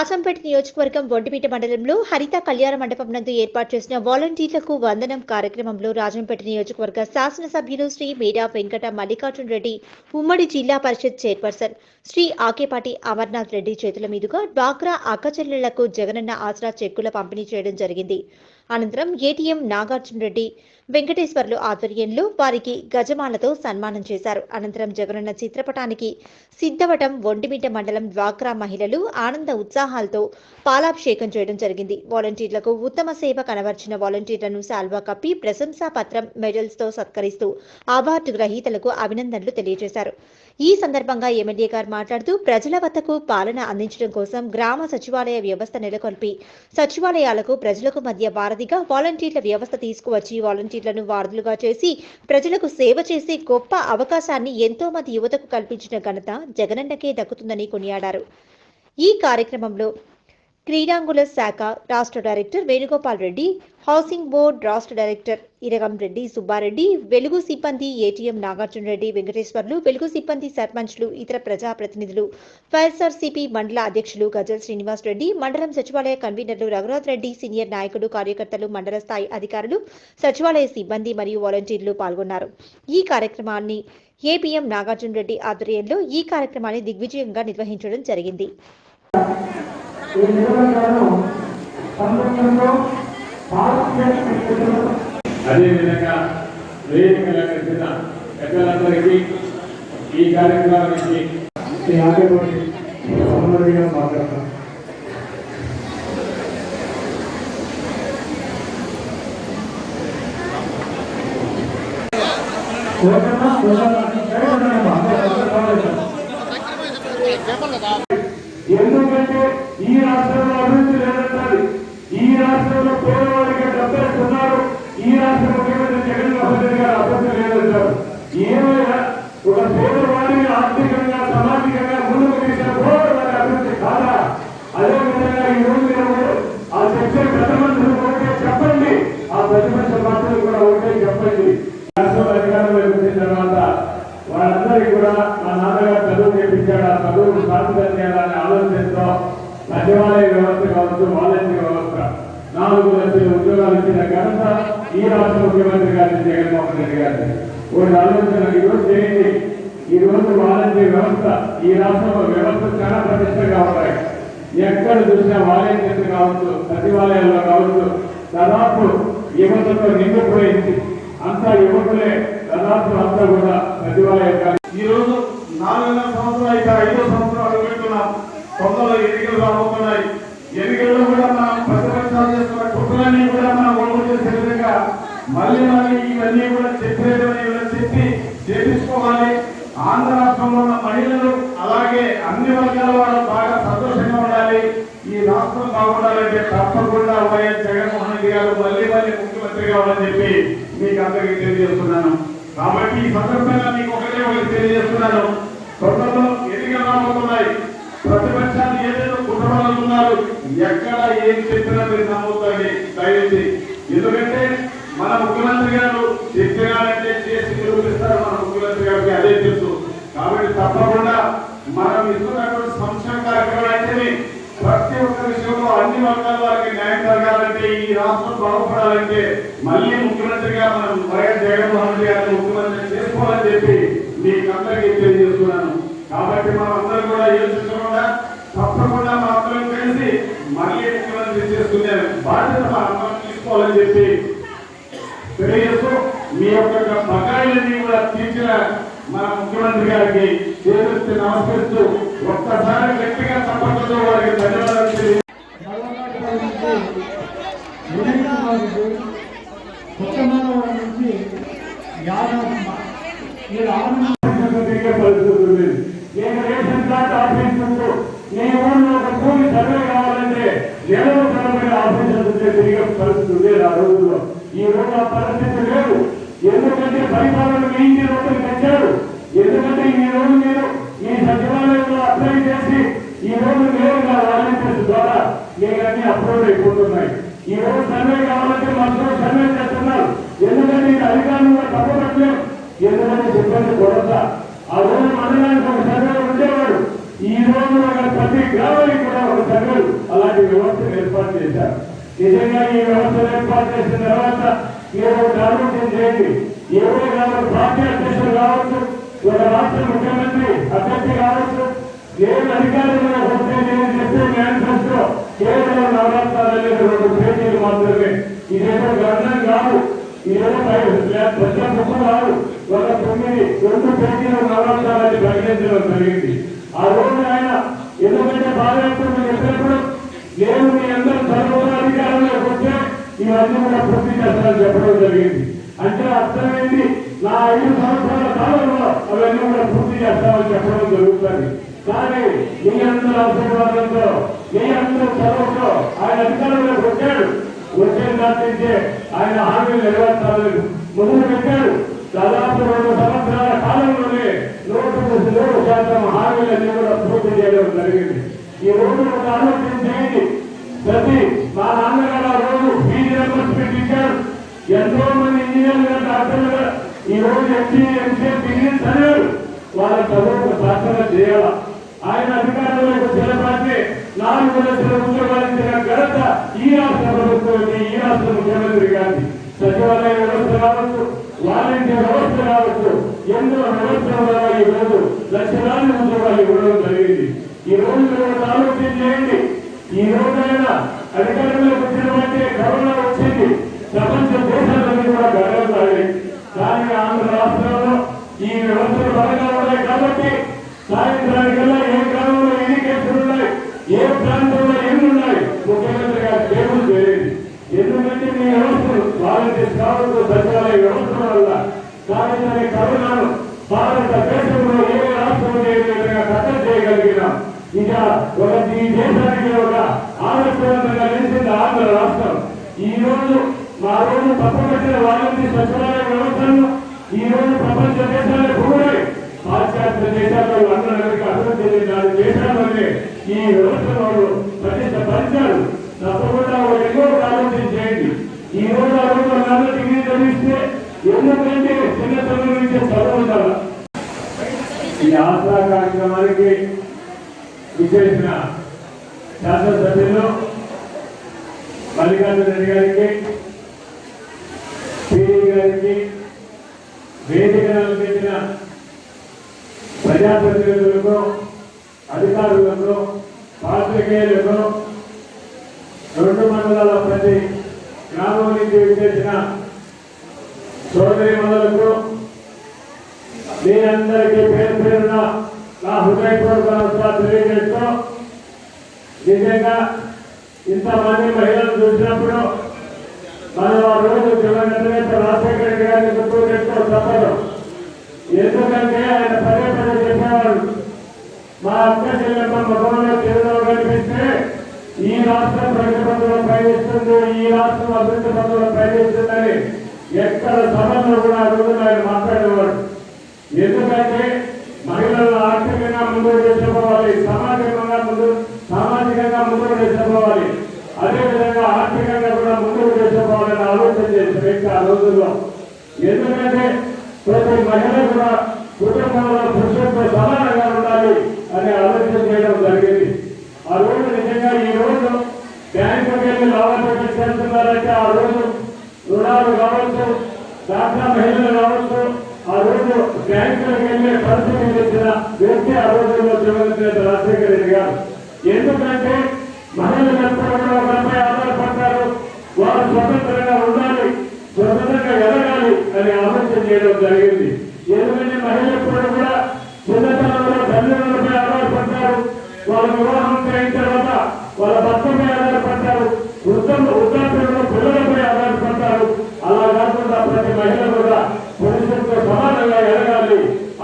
రాజంపేట నియోజకవర్గం ఒంటిమిట్ట మండలంలో హరిత కళ్యాణ మండపం నందు ఏర్పాటు చేసిన వాలంటీర్లకు వందనం కార్యక్రమంలో రాజంపేట నియోజకవర్గ శాసనసభ్యులు శ్రీ మేడా వెంకట మల్లికార్జున రెడ్డి, ఉమ్మడి జిల్లా పరిషత్ చైర్పర్సన్ శ్రీ ఆకేపాటి అమర్నాథ్ రెడ్డి చేతుల మీదుగా డ్వాక్రా అక్కచెల్లెళ్లకు జగనన్న ఆసరా చెక్కుల పంపిణీ చేయడం జరిగింది. అనంతరం ఏటీఎం నాగార్జున రెడ్డి వెంకటేశ్వర్లు ఆధ్వర్యంలో వారికి గజమాలతో సన్మానం చేశారు. అనంతరం జగనన్న చిత్రపటానికి సిద్ధవటం ఒంటిమిట్ట మండలం డ్వాక్రా మహిళలు ఆనంద ఉత్సాహాలతో పాలాభిషేకం చేయడం జరిగింది. వాలంటీర్లకు ఉత్తమ సేవ కనబర్చిన వాలంటీర్లను శాల్వా కప్పి ప్రశంసా పత్రం, మెడల్స్ తో సత్కరిస్తూ అవార్డు గ్రహీతలకు అభినందనలు తెలియజేశారు. ఈ సందర్భంగా ఎమ్మెల్యే గారు మాట్లాడుతూ ప్రజల వద్దకు పాలన అందించడం కోసం గ్రామ సచివాలయ వ్యవస్థ నెలకొల్పి సచివాలయాలకు ప్రజలకు మధ్య వారధిగా వాలంటీర్ల వ్యవస్థ తీసుకువచ్చి వాలంటీర్లను వారధులుగా చేసి ప్రజలకు సేవ చేసే గొప్ప అవకాశాన్ని ఎంతో మంది యువతకు కల్పించిన ఘనత జగనన్నకే దక్కుతుందని కొనియాడారు. ఈ కార్యక్రమంలో క్రీడాంగుల శాఖ రాష్ట్ర director Venugopal Reddy, housing board రాష్ట్ర డైరెక్టర్ ఇరగం రెడ్డి సుబ్బారెడ్డి, వెలుగు సిబ్బంది ఏటీఎం నాగార్జున రెడ్డి, వెంకటేశ్వర్లు, వెలుగు సిబ్బంది సర్పంచ్లు, ఇతర ప్రజాప్రతినిధులు, వైఎస్ఆర్సీపీ మండల అధ్యక్షులు గజల్ శ్రీనివాస్ రెడ్డి, మండలం సచివాలయ కన్వీనర్లు రఘునాథ్ రెడ్డి, సీనియర్ నాయకులు, కార్యకర్తలు, మండల స్థాయి అధికారులు, సచివాలయ సిబ్బంది మరియు వాలంటీర్లు పాల్గొన్నారు. ఈ కార్యక్రమాన్ని ఏపీఎం నాగార్జున రెడ్డి ఆధ్వర్యంలో ఈ కార్యక్రమాన్ని దిగ్విజయంగా నిర్వహించడం జరిగింది. అదేవిధంగా వేదికలందరికీ పెద్దలందరికీ ఈ కార్యక్రమానికి మాట్లాడతాం. ఎందుకంటే ఈ రాష్ట్రంలో అభివృద్ధి లేదంటారు. ఈ రాష్ట్రంలో పేదవాడికి డబ్బేస్తున్నారు. ఈ రాష్ట్ర ముఖ్యమంత్రి జగన్మోహన్ రెడ్డి గారు అభివృద్ధి లేదంటారు. ఏమైనా ఒక పేదవాడిని ఆర్థికంగా సామాజికంగా ముందుకు తీసినప్పుడు వారి అభివృద్ధి కాదా? అదేవిధంగా ఈ రోజు ఆ చెప్పే ప్రతిమంత్రులు ఒకటే చెప్పండి, ఆ ప్రతిపక్ష పార్టీలు కూడా ఒకటే చెప్పండి. రాష్ట్రంలో అధికారంలోకి వచ్చిన తర్వాత వాళ్ళందరికీ కూడా మా నాన్నగారు చదువు నేర్పించాడు, ఆ చదువుకు సాధన చేయాలనే ఆలోచనతో సచివాలయ వ్యవస్థ కావచ్చు, వాలంటీర్ వ్యవస్థ 4 లక్షల ఉద్యోగాలు ఇచ్చిన ఘనత ఈ రాష్ట్ర ముఖ్యమంత్రి గారి జగన్మోహన్ రెడ్డి గారి ఒక ఆలోచన ఈరోజు చేయండి. ఈ రోజు వాలంటీర్ వ్యవస్థ ఈ రాష్ట్రంలో వ్యవస్థ చాలా ప్రతిష్టగా ఉన్నాయి. ఎక్కడ చూసినా వాలంటీర్లు కావచ్చు, సచివాలయాల్లో కావచ్చు, దాదాపు యువతతో నిండిపోయింది. అంతా యువకులే దాదాపు అంతా కూడా సచివాలయం. ఈ రోజు 4 సంవత్సరాలు అయితే 5వ సంవత్సరం అడుగుతున్నాం. తొందరలో ఎన్నికలు రాబోతున్నాయి. ఎన్నికల్లో కూడా మనం ప్రతిపక్షాలు చేస్తున్న కుట్రలన్నీ కూడా మనం ఒంగోలు చేసే విధంగా మళ్ళీ ఇవన్నీ కూడా చెప్పి చేపించుకోవాలి. ఆంధ్ర రాష్ట్రంలో ఉన్న మహిళలు అలాగే అన్ని వర్గాల వాళ్ళు బాగా సంతోషంగా ఉండాలి. ఈ రాష్ట్రం బాగుండాలంటే తప్పకుండా వైఎస్ జగన్మోహన్ రెడ్డి గారు మళ్ళీ ముఖ్యమంత్రి కావాలని చెప్పి మీకు అందరికీ తెలియజేస్తున్నాను. కాబట్టి ఈ సందర్భంగా మీకు ఒకటి తెలియజేస్తున్నాను. తొందరలో ఎన్నికలు రాబోతున్నాయి. ప్రతిపక్షాలు ఏదైనా కుట్రవాళ్ళు ఎక్కడ ఏం చెప్పినా మీరు నమ్ముతుంది దయచేసి. ఎందుకంటే మన ముఖ్యమంత్రి గారు చెప్పినారంటే చేసి నిరూపిస్తారు. మన ముఖ్యమంత్రి గారికి అదే తెలుసు. కాబట్టి తప్పకుండా మనం ఇస్తున్నటువంటి సంక్షేమ కార్యక్రమాలు అయితే ప్రతి ఒక్క విషయంలో అన్ని వర్గాల వారికి న్యాయం జరగాలంటే, ఈ రాష్ట్రం బాగుపడాలంటే మళ్ళీ ముఖ్యమంత్రిగా మనం వైఎస్ జగన్మోహన్ రెడ్డి గారిని ముఖ్యమంత్రి చేసుకోవాలని చెప్పి మీకు అందరికీ తెలియజేస్తున్నాను. కాబట్టి మనం అందరం కూడా యోచించకుండా తప్పకుండా మన అందరం కలిసి మళ్ళీ ముఖ్యమంత్రి చేసుకునే బాధ్యత మన అందరం తీసుకోవాలని చెప్పి తెలియజేస్తూ మీ యొక్క బకాయిలన్నీ కూడా తీర్చిన మన ముఖ్యమంత్రి గారికి చేసి నమస్కరిస్తూ ఒక్కసారి గట్టిగా తప్పకుండా వారికి ధన్యవాదాలు తెలియజేస్తారు. రేషన్ కార్డు ఆఫీస్ నీ ఊళ్ళో ఒక భూమి సర్వే కావాలంటే నెలల తరబడి ఆఫీసులు తిరిగే పరిస్థితి ఉండేది ఆ రోజుల్లో. ఈ రోజు ఆ పరిస్థితి లేదు. ఎందుకంటే పరిపాలన మీ ఇంటి లోపలికి తెచ్చారు. ఎందుకంటే ఈ రోజు మీరు మీ సచివాలయంలో అప్లై చేసి ఈ రోజు నేరుగా వాలంటీర్స్ ద్వారా మీరన్నీ అప్లోడ్ అయిపోతున్నాయి. ఈ రోజు సర్వే కావాలంటే మనసులో సర్వే చేస్తున్నారు. ఎందుకంటే ఇది అధికారులు కూడా తప్పట్లేదు. ఎందుకంటే సిబ్బంది కొరత. ఆ రోజు మండలానికి ఒక సర్వే ఉండేవాడు. ఈ రోజు ప్రతి గ్రామానికి కూడా ఒక సంఘం అలాంటి వ్యవస్థను ఏర్పాటు చేశారు. నిజంగా ఈ వ్యవస్థను ఏర్పాటు చేసిన తర్వాత ఏదో ఆలోచన చేయండి. ఏదో కావచ్చు, పార్టీ అధ్యక్షులు కావచ్చు, ఒక రాష్ట్ర ముఖ్యమంత్రి అభ్యర్థి కావచ్చు, ఏ అధికారులు వస్తే నేను చెప్పే మేనిఫెస్టో కేవలం నవరత్నాలు 2 పేజీలు మాత్రమే. ఇదేదో గణనం కాదు, ఇదేదో ప్రజా ముఖం కాదు. ఒక 2 పేజీల నవరత్నాలని ప్రకటించడం జరిగింది. ఆ రోజు ఆయన ఎందుకంటే బాధ్యతలు చెప్పినప్పుడు నేను మీ అందరూ సర్వ అధికారంలోకి వస్తే ఇవన్నీ కూడా పూర్తి చేస్తారని చెప్పడం జరిగింది. అంటే అర్థమైంది, నా 5 సంవత్సరాల కాలంలో అవన్నీ కూడా పూర్తి చేస్తామని చెప్పడం జరుగుతుంది. కానీ మీ అందరూ ఆశీర్వాదంతో, మీ అందరూ చదువుతో ఆయన అధికారంలోకి వచ్చాడు. వచ్చిన దాని నుంచే ఆయన హామీలు నెరవేర్చాలని మొదలు పెట్టాడు. దాదాపు 2 సంవత్సరాల కాలంలోనే 100% హామీలన్నీ కూడా పూర్తి చేయడం జరిగింది. ఈ రోజు ఒక ఆలోచన చేయండి. ప్రతి మా నాన్నగారు ఆ రోజు ఫీజు రియంబర్స్మెంట్ ఇచ్చారు. ఎంతో మంది ఇంజనీర్లు డాక్టర్లు ఈ రోజు ఎంసీ డిగ్రీ చదివారు. వాళ్ళ చదువుకు ప్రార్థన చేయాలా? ఆయన అధికారంలోకి వచ్చినప్పటికీ 4 లక్షల ఉద్యోగాలు ఇచ్చిన ఘనత ఈ రాష్ట్ర ప్రభుత్వం, ఈ రాష్ట్ర ముఖ్యమంత్రి గారిని. సచివాలయ వ్యవస్థ కావచ్చు, వాలంటీర్ వ్యవస్థ కావచ్చు, ఎన్నో వ్యవస్థల ద్వారా ఈ రోజు లక్షలాది ఉద్యోగాలు ఇవ్వడం జరిగింది. ఈ రోజు మీరు ఆలోచన చేయండి. ఈ రోజైనా అధికారంలోకి వచ్చినటువంటి కరోనా వచ్చింది, ప్రపంచ దేశాలన్నీ కూడా గర్వపడాలి. కానీ ఆంధ్ర రాష్ట్రంలో ఈ వ్యవస్థలు బలంగా ఉన్నాయి కాబట్టి సాయంత్రానికల్లా ఏ గ్రామంలో ఎన్ని కేసులు ఉన్నాయి, ఏ ప్రాంతంలో ఎన్ని ఉన్నాయి ముఖ్యమంత్రి గారి టేబుల్ తెలియదు. ఎందుకంటే మీ వ్యవస్థలు వాలంటీర్స్ కావచ్చు, సచివాలయ వ్యవస్థల వల్ల సాయంత్రాన్ని కరోనాను భారతదేశంలో ఏ రాష్ట్రంలో ఏ విధంగా కట్టడి చేయగలిగినాం. ఇక ఈ దేశానికి ఒక ఆదర్శవంతంగా నిలిచింది ఆంధ్ర రాష్ట్రం. ఈ రోజు మా రోజు తప్పకొచ్చిన వాలంటీర్ సచివాలయ వ్యవస్థను ఈ రోజు ప్రపంచ దేశాలకు కూడా పాశ్చాత్య దేశాల్లో అందరికీ అభివృద్ధి చెందిన దేశాల్లోనే ఈ వ్యవస్థలో ప్రతిష్టపరిచారు. తప్పకుండా ఎన్నో ఆలోచన చేయండి. ఈ రోజు ఆ రోజు 4 డిగ్రీ చదివిస్తే ఎందుకంటే చిన్నతనం నుంచే చదువుతారు. ఈ ఆశా కార్యక్రమానికి విచ్చేసిన శాసనసభ్యులు మల్లికార్జున రెడ్డి గారికి, పీడీ గారికి, వేదికను అందించిన ప్రజాప్రతినిధులకు, అధికారులకు, పాత్రికేయులకు, 2 మండలాల ప్రతి గ్రామం నుంచి విచ్చేసిన సోదరీమణులకు మీరందరికీ పేరు పేరున నా హృదయపూర్వక నమస్కారాలు తెలియజేస్తూ, నిజంగా ఇంతమంది మహిళలు చూసినప్పుడు మనం ఆ రోజు జగన్నేత రాజశేఖర రెడ్డి గారిని గుర్తు చేసుకో తప్పదు. ఎందుకంటే ఆయన పదే చెప్పేవాడు, మా అక్క చెల్లెమ్మ ముఖంలో చిరునవ్వు కనిపిస్తే ఈ రాష్ట్రం ప్రగతి పథంలో ప్రయాణిస్తుంది, ఈ రాష్ట్రం అభివృద్ధి పథంలో ప్రయాణిస్తుందని ఎక్కడ సభల్లో కూడా ఆ రోజు ఆయన మాట్లాడేవాడు. ఎందుకంటే మహిళలను ఆర్థికంగా ముందుకు తీసుకుపోవాలి, సామాజికంగా ముందుకు తీసుకుపోవాలి, అదేవిధంగా ఆర్థికంగా కూడా ముందుకు తీసుకుపోవాలని ఆలోచన చేసిన వ్యక్తి ఆ రోజుల్లో. ఎందుకంటే ప్రతి మహిళ కూడా కుటుంబంలో పురుషులతో సమానంగా ఉండాలి అనే ఆలోచన చేయడం జరిగింది. ఆ రోజు నిజంగా ఈ రోజు బ్యాంకుకి వెళ్ళి లావాదేవీలు చేస్తున్నారంటే ఆ రోజు రుణాలు కావచ్చు, దాఖలా మహిళలు కావచ్చు, ఆ రోజు బ్యాంకులకు వెళ్ళే పరిస్థితి తెచ్చిన వ్యక్తి ఆ రోజుల్లో జగన్నేత రాజశేఖర రెడ్డి గారు. ఎందుకంటే మహిళలు ఎప్పుడు కూడా ఒకరిపై ఆధారపడతారు, వారు స్వతంత్రంగా ఉండాలి, స్వతంత్రంగా ఎదగాలి అని ఆలోచన చేయడం జరిగింది. ఎందుకంటే మహిళలు ఎప్పుడు కూడా చిన్నతనంలో తల్లిదండ్రులపై ఆధారపడతారు, వాళ్ళ వివాహం అయిన తర్వాత వాళ్ళ భర్తపై ఆధారపడతారు, వృద్ధాప్యంలో పిల్లలపై ఆధారపడతారు. అలా కాకుండా ప్రతి మహిళ కూడా పురుషులతో సమానంగా ఎదగాలి,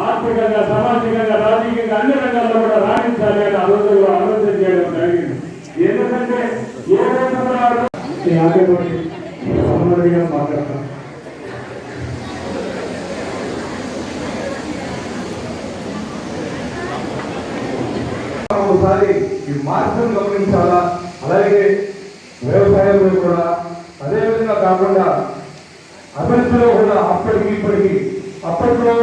ఆర్థికంగా, సామాజికంగా, రాజకీయంగా అన్ని రంగాల్లో కూడా రాణించాలి అని ఆలోచన చేయడం జరిగింది. ఎందుకంటే ఏ రోజుగా మాట్లాడతాం. ఒకసారి ఈ మార్పును గమనించాలా. అలాగే వ్యవసాయంలో కూడా అదేవిధంగా కాకుండా అభివృద్ధిలో కూడా అప్పటికి ఇప్పటికి అప్పట్లో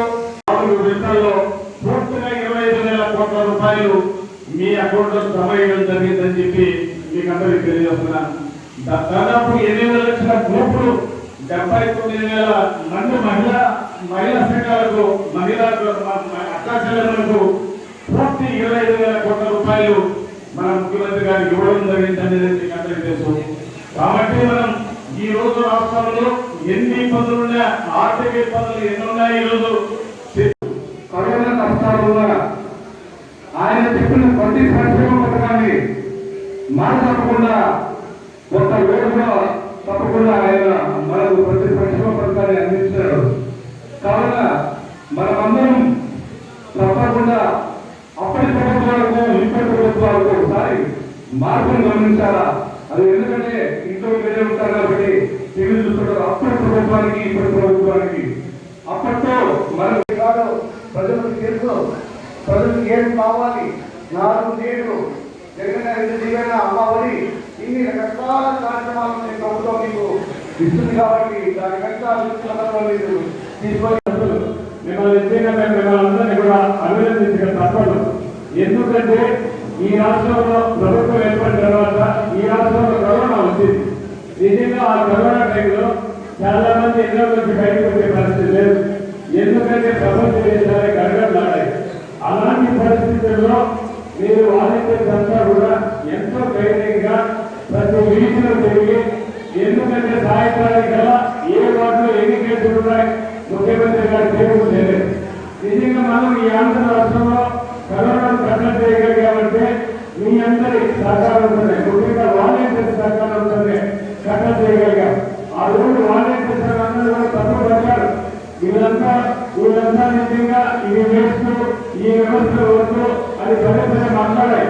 4 విడతల్లో పూర్తిగా 25,000 కోట్ల రూపాయలు మీ అకౌంట్లో జమ చేయడం జరిగిందని చెప్పి మీకు అందరికీ తెలియజేస్తున్నాను. దాదాపు 8 లక్షల గ్రూపులు 79,000 మంది మహిళా సంఘాలకు మహిళా అక్కాచెల్లెలకు పూర్తి 25,000 కోట్ల రూపాయలు మన ముఖ్యమంత్రి గారికి ఇవ్వడం జరిగిందని మీకు అందరికీ తెలుసు. కాబట్టి మనం ఈ రోజు రాష్ట్రంలో ఎన్ని ఇబ్బందులు ఉన్నా, ఆర్థిక ఇబ్బందులు ఎన్ని ఉన్నాయి, ఈ రోజు కరోనా కష్టాలు ఉన్నా ఆయన చెప్పిన ప్రతి సంక్షేమ పథకాన్ని మాట తప్పకుండా కొంత వేడుగా తప్పకుండా ఆయన మనకు ప్రతి సంక్షేమ పథకాన్ని అందించాడు. కావున మనమందరం తప్పకుండా అప్పటి ప్రభుత్వాలకు ఇప్పటి ప్రభుత్వాలకు ఒకసారి మార్పును గమనించాలా. అది ఎందుకంటే ఇంట్లో వేరే ఉంటారు కాబట్టి టీవీ చూస్తుంటారు. అప్పటి ప్రభుత్వానికి ఇప్పటి ప్రభుత్వానికి అప్పట్లో మనకి కాదు, ప్రజలకు తెలుసు ప్రజలకు ఏం కావాలి. 4 నేడు జగన్ దిగన అమ్మఒడి ఇన్ని రకరకాల కార్యక్రమాలను ఈ ప్రభుత్వం మీకు ఇస్తుంది కాబట్టి దాని మీరు తీసుకొని మిమ్మల్ని అందరినీ కూడా అభినందించక తప్పదు. ఎందుకంటే ఈ రాష్ట్రంలో ప్రభుత్వం ఏర్పడిన తర్వాత ఈ రాష్ట్రంలో కరోనా వచ్చింది. నిజంగా ఆ కరోనా టైంలో చాలా మంది ఎన్నో నుంచి బయటకు వచ్చే పరిస్థితి లేదు. ఎందుకంటే ప్రపంచ దేశాలే గడగడలాడాయి. అలాంటి పరిస్థితుల్లో మీరు వాలంటీర్స్ అంతా కూడా ఎంతో ధైర్యంగా ప్రతి వీధిలో తిరిగి, ఎందుకంటే సాయంత్రానికి గల ఏ వాటిలో ఎన్ని కేసులు ఉన్నాయి ముఖ్యమంత్రి గారు చేయడం చేయలేదు. నిజంగా మనం ఈ ఆంధ్ర రాష్ట్రంలో కరోనాను కట్టడి చేయగలిగామంటే మీ అందరి సహకారం ఉంటుంది, ముఖ్యంగా వాలంటీర్స్ సహకారం ఉంటుంది కట్టడి చేయగలిగాం. ఆ రోజు వాలంటీర్స్ అందరూ కూడా తప్పుపడ్డారు. వీళ్ళంతా నిజంగా ఇది వేస్తూ ఈ వ్యవస్థలో వద్దు అని పదే మాట్లాడాయి.